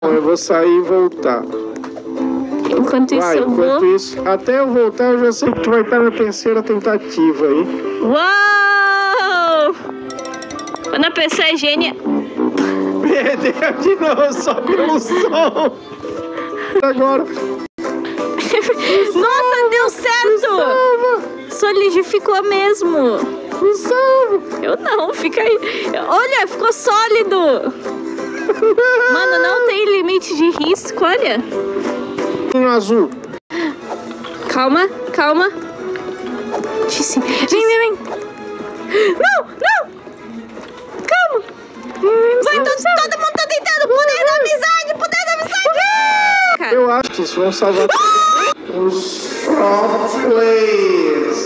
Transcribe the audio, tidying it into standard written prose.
Eu vou sair e voltar. Enquanto isso, eu vou... Enquanto isso, até eu voltar, eu já sei que tu vai estar na terceira tentativa aí. Uou! Quando a pessoa é gênia... Perdeu de novo, só pelo som. Agora. Nossa, deu certo! Solidificou mesmo. Eu não, fica aí. Olha, ficou sólido. Mano, não tem limite de risco, olha. No azul. Calma, calma. Vem. Não! Calma. Vai, todo mundo tá tentando. Poder da amizade. Eu acho que isso vão salvar os pro players.